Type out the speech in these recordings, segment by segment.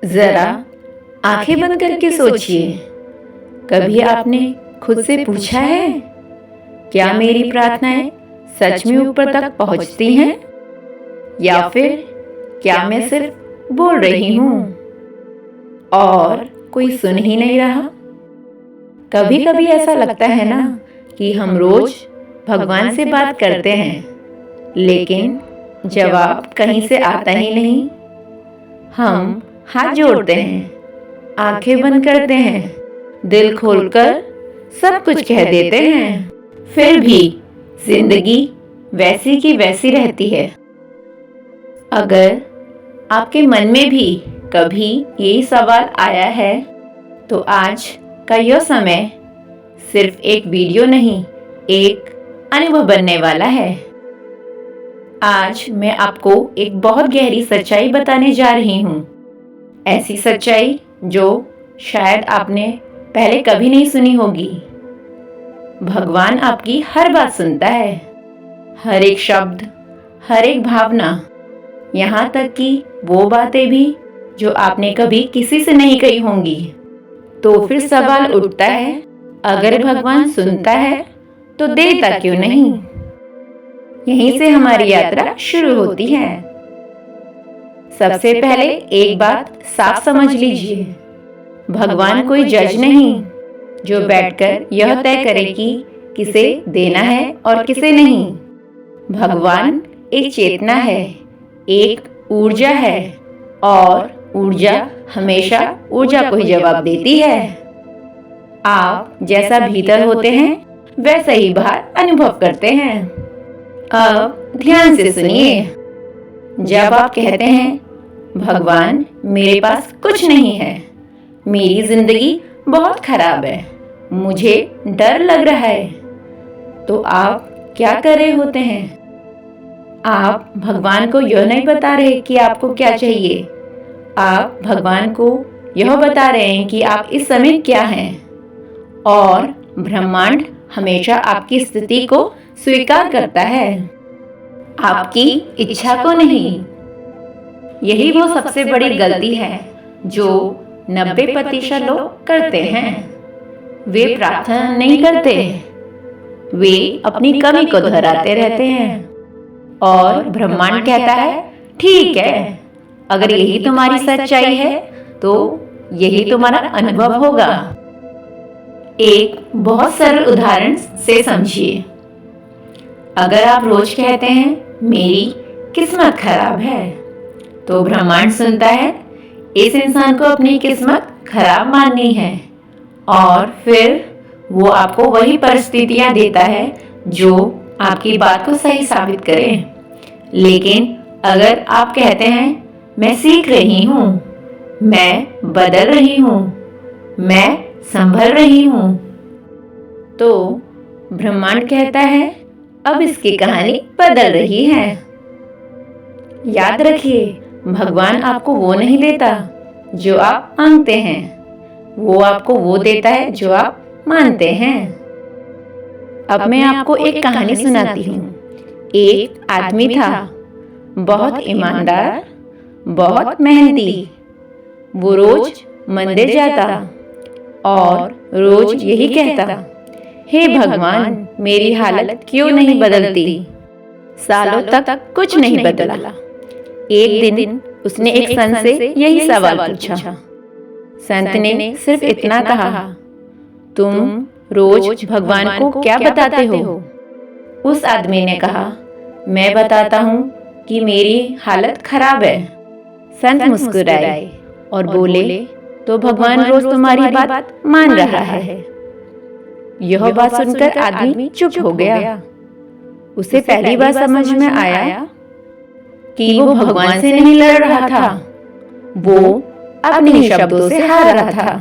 जरा आंखें बंद करके सोचिए, कभी आपने खुद से पूछा है, क्या मेरी प्रार्थनाएं सच में ऊपर तक पहुंचती हैं? या फिर क्या मैं सिर्फ बोल रही हूं और कोई सुन ही नहीं रहा? कभी कभी ऐसा लगता है ना कि हम रोज भगवान से बात करते हैं, लेकिन जवाब कहीं से आता ही नहीं। हम हाथ जोड़ते हैं, आंखें बंद करते हैं, दिल खोलकर सब कुछ कह देते हैं, फिर भी जिंदगी वैसी की वैसी रहती है। अगर आपके मन में भी कभी यही सवाल आया है, तो आज का यह समय सिर्फ एक वीडियो नहीं, एक अनुभव बनने वाला है। आज मैं आपको एक बहुत गहरी सच्चाई बताने जा रही हूँ। ऐसी सच्चाई जो शायद आपने पहले कभी नहीं सुनी होगी। भगवान आपकी हर बात सुनता है, हर एक शब्द, हर एक भावना, यहाँ तक कि वो बातें भी जो आपने कभी किसी से नहीं कही होंगी। तो फिर सवाल उठता है, अगर भगवान सुनता है तो देता क्यों नहीं? यहीं से हमारी यात्रा शुरू होती है। सबसे पहले एक बात साफ समझ लीजिए, भगवान कोई जज नहीं जो बैठकर यह तय करे कि किसे देना है और किसे नहीं। भगवान एक चेतना है, एक ऊर्जा है, और ऊर्जा हमेशा ऊर्जा को ही जवाब देती है। आप जैसा भीतर होते हैं वैसा ही बाहर अनुभव करते हैं। अब ध्यान से सुनिए, जब आप कहते हैं भगवान मेरे पास कुछ नहीं है, मेरी जिंदगी बहुत खराब है, मुझे डर लग रहा है, तो आप क्या कर रहे होते हैं? आप भगवान को यह नहीं बता रहे कि आपको क्या चाहिए, आप भगवान को यह बता रहे हैं कि आप इस समय क्या हैं, और ब्रह्मांड हमेशा आपकी स्थिति को स्वीकार करता है, आपकी इच्छा को नहीं। यही वो सबसे बड़ी गलती है जो 90% लोग करते हैं। वे प्रार्थना नहीं करते, वे अपनी कमी को दोहराते रहते हैं, और ब्रह्मांड कहता है ठीक है, अगर यही तुम्हारी सच्चाई है तो यही तुम्हारा अनुभव होगा। एक बहुत सरल उदाहरण से समझिए। अगर आप रोज कहते हैं मेरी किस्मत खराब है, तो ब्रह्मांड सुनता है इस इंसान को अपनी किस्मत खराब माननी है, और फिर वो आपको वही परिस्थितियां देता है जो आपकी बात को सही साबित करें। लेकिन अगर आप कहते हैं मैं सीख रही हूँ, मैं बदल रही हूँ, मैं संभल रही हूँ, तो ब्रह्मांड कहता है अब इसकी कहानी बदल रही है। याद रखिए, भगवान आपको वो नहीं देता जो आप मांगते हैं, वो आपको वो देता है जो आप मानते हैं। अब मैं आपको एक कहानी सुनाती हूँ। एक आदमी था, बहुत ईमानदार, बहुत मेहनती। वो रोज मंदिर जाता और रोज यही कहता, हे भगवान मेरी हालत क्यों नहीं बदलती? सालों तक कुछ नहीं बदला। एक दिन उसने एक संत से यही सवाल पूछा। संत ने सिर्फ इतना कहा, तुम रोज भगवान को क्या बताते हो? उस आदमी ने कहा, मैं बताता हूँ कि मेरी हालत खराब है। संत मुस्कुराए और बोले, तो भगवान रोज तुम्हारी बात मान रहा है। यह बात सुनकर आदमी चुप हो गया। उसे पहली बार समझ में आया कि वो भगवान से नहीं लड़ रहा था, वो अपने ही शब्दों से हार रहा था।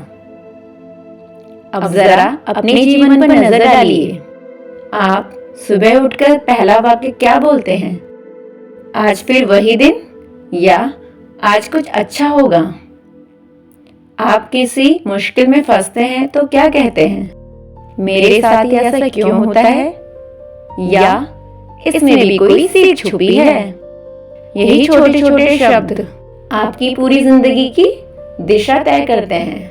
अब जरा अपने जीवन पर नजर डालिए। आप सुबह उठकर पहला वाक्य क्या बोलते हैं? आज फिर वही दिन, या आज कुछ अच्छा होगा? आप किसी मुश्किल में फंसते हैं तो क्या कहते हैं? मेरे साथ ही ऐसा क्यों होता है? या इसमें भी कोई सीख छुपी है? यही छोटे छोटे शब्द आपकी पूरी जिंदगी की दिशा तय करते हैं।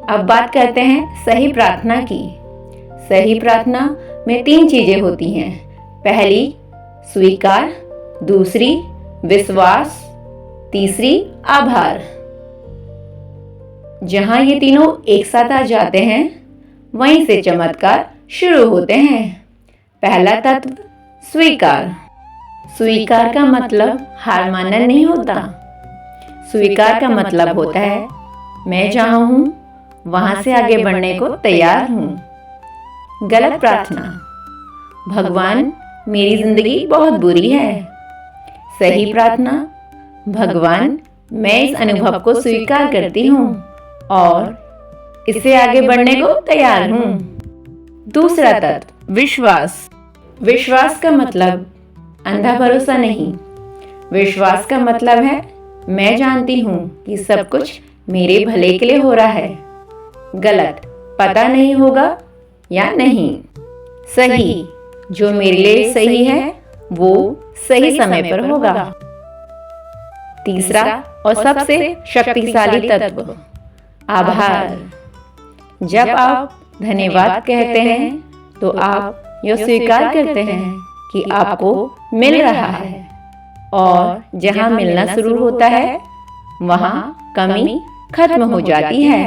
अब बात करते हैं सही प्रार्थना की। सही प्रार्थना में 3 चीजें होती हैं। पहली स्वीकार, दूसरी विश्वास, तीसरी आभार। जहां ये तीनों एक साथ आ जाते हैं वहीं से चमत्कार शुरू होते हैं। पहला तत्व स्वीकार। स्वीकार का मतलब हार मानना नहीं होता। स्वीकार का मतलब होता है मैं जहां हूं वहां से आगे बढ़ने को तैयार हूं। गलत प्रार्थना, भगवान मेरी जिंदगी बहुत बुरी है। सही प्रार्थना, भगवान मैं इस अनुभव को स्वीकार करती हूं और इससे आगे बढ़ने को तैयार हूं। दूसरा तत्व विश्वास। विश्वास का मतलब अंधा भरोसा नहीं। विश्वास का मतलब है मैं जानती हूं कि सब कुछ मेरे भले के लिए हो रहा है। गलत, पता नहीं होगा या नहीं। सही, जो मेरे लिए सही है वो सही समय पर होगा। तीसरा और सबसे शक्तिशाली तत्व आभार। जब आप धन्यवाद कहते हैं तो आप यह स्वीकार करते हैं कि आपको मिल रहा है और जहां मिलना शुरू होता है वहां कमी खत्म हो जाती है।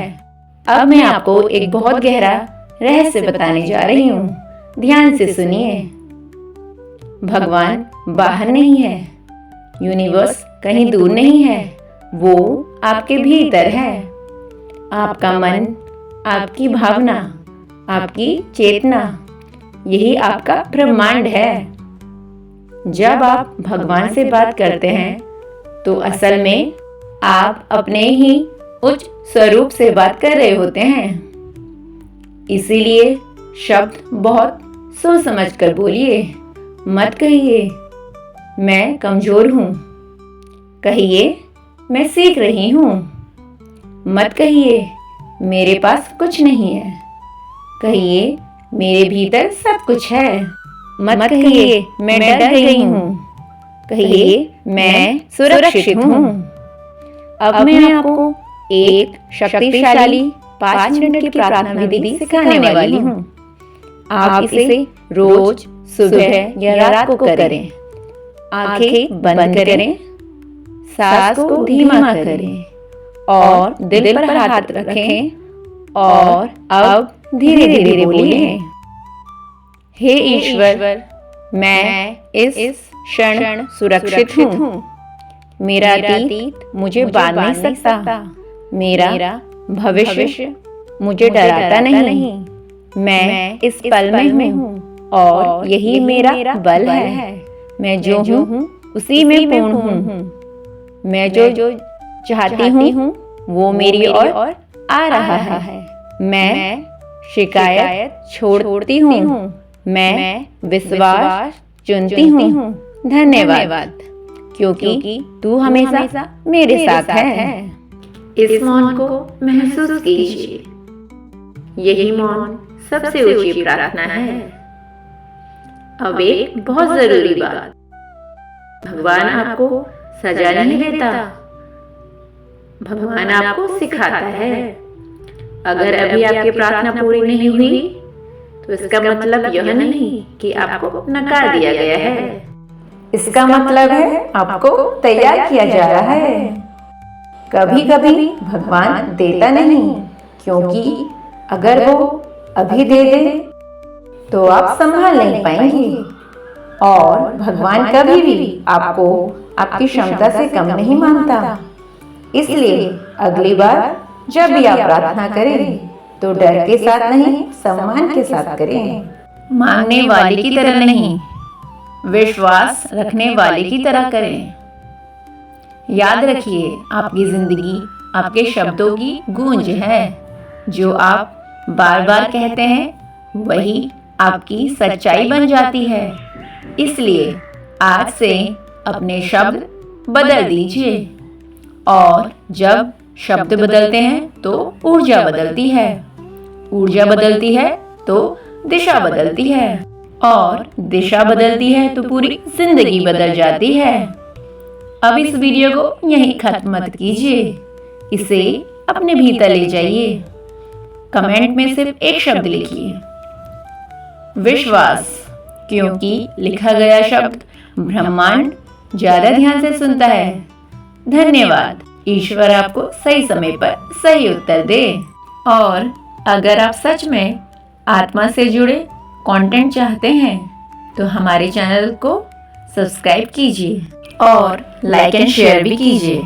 अब मैं आपको एक बहुत गहरा रहस्य बताने जा रही हूँ। ध्यान से सुनिए। भगवान बाहर नहीं है, यूनिवर्स कहीं दूर नहीं है, वो आपके भीतर है। आपका मन, आपकी भावना, आपकी चेतना, यही आपका ब्रह्मांड है। जब आप भगवान से बात करते हैं तो असल में आप अपने ही उच्च स्वरूप से बात कर रहे होते हैं। इसीलिए शब्द बहुत सोच समझ कर बोलिए। मत कहिए मैं कमजोर हूं, कहिए मैं सीख रही हूं। मत कहिए मेरे पास कुछ नहीं है, कहिए मेरे भीतर सब कुछ है। मत कहिए मैं डर गई हूं, कहिए मैं सुरक्षित हूं। अब मैं आपको एक शक्तिशाली 5 मिनट की प्रार्थना विधि सिखाने वाली हूं। आप इसे रोज सुबह या रात को करें। आंखें बंद करें, सांस को धीमा करें और दिल पर हाथ रखें और अब धीरे धीरे बोलिए। हे ईश्वर, मैं इस क्षण सुरक्षित हूँ। मेरा अतीत मुझे बांध नहीं सकता, मेरा भविष्य मुझे डराता नहीं। मैं इस पल में हूँ और यही मेरा बल है। मैं जो हूँ उसी में पूर्ण हूँ। मैं जो चाहती हूँ वो मेरी ओर आ रहा है। मैं शिकायत छोड़ती हूँ, मैं विश्वास चुनती हूँ। धन्यवाद, क्योंकि तू हमेशा मेरे साथ है। इस मौन को महसूस कीजिए। यही मौन सबसे ऊंची प्रार्थना है। अब एक बहुत जरूरी बात, भगवान आपको सजा नहीं देता, भगवान आपको सिखाता है। अगर अभी आपकी प्रार्थना पूरी नहीं हुई तो इसका मतलब यह नहीं कि आपको नकार दिया गया है। इसका मतलब है आपको तैयार किया जा रहा है। कभी कभी भगवान देता नहीं, क्योंकि अगर वो अभी दे दे तो आप संभाल नहीं पाएंगे। और भगवान कभी भी आपको आपकी क्षमता से कम नहीं मानता। इसलिए अगली बार जब भी आप प्रार्थना करें तो डर के साथ नहीं, सम्मान के साथ करें। मांगने वाले की तरह नहीं, विश्वास रखने वाले की तरह करें। याद रखिए, आपकी जिंदगी आपके शब्दों की गूंज है। जो आप बार बार कहते हैं वही आपकी सच्चाई बन जाती है। इसलिए आज से अपने शब्द बदल दीजिए। और जब शब्द बदलते हैं तो ऊर्जा बदलती है, ऊर्जा बदलती है तो दिशा बदलती है, और दिशा बदलती है तो पूरी जिंदगी बदल जाती है। अब इस वीडियो को यहीं खत्म मत कीजिए। इसे अपने भीतर ले जाइए। कमेंट में सिर्फ एक शब्द लिखिए, विश्वास, क्योंकि लिखा गया शब्द ब्रह्मांड ज्यादा ध्यान से सुनता है। धन्यवाद। ईश्वर आपको सही समय पर सही उत्तर दे। और अगर आप सच में आत्मा से जुड़े कंटेंट चाहते हैं तो हमारे चैनल को सब्सक्राइब कीजिए और लाइक एंड शेयर भी कीजिए।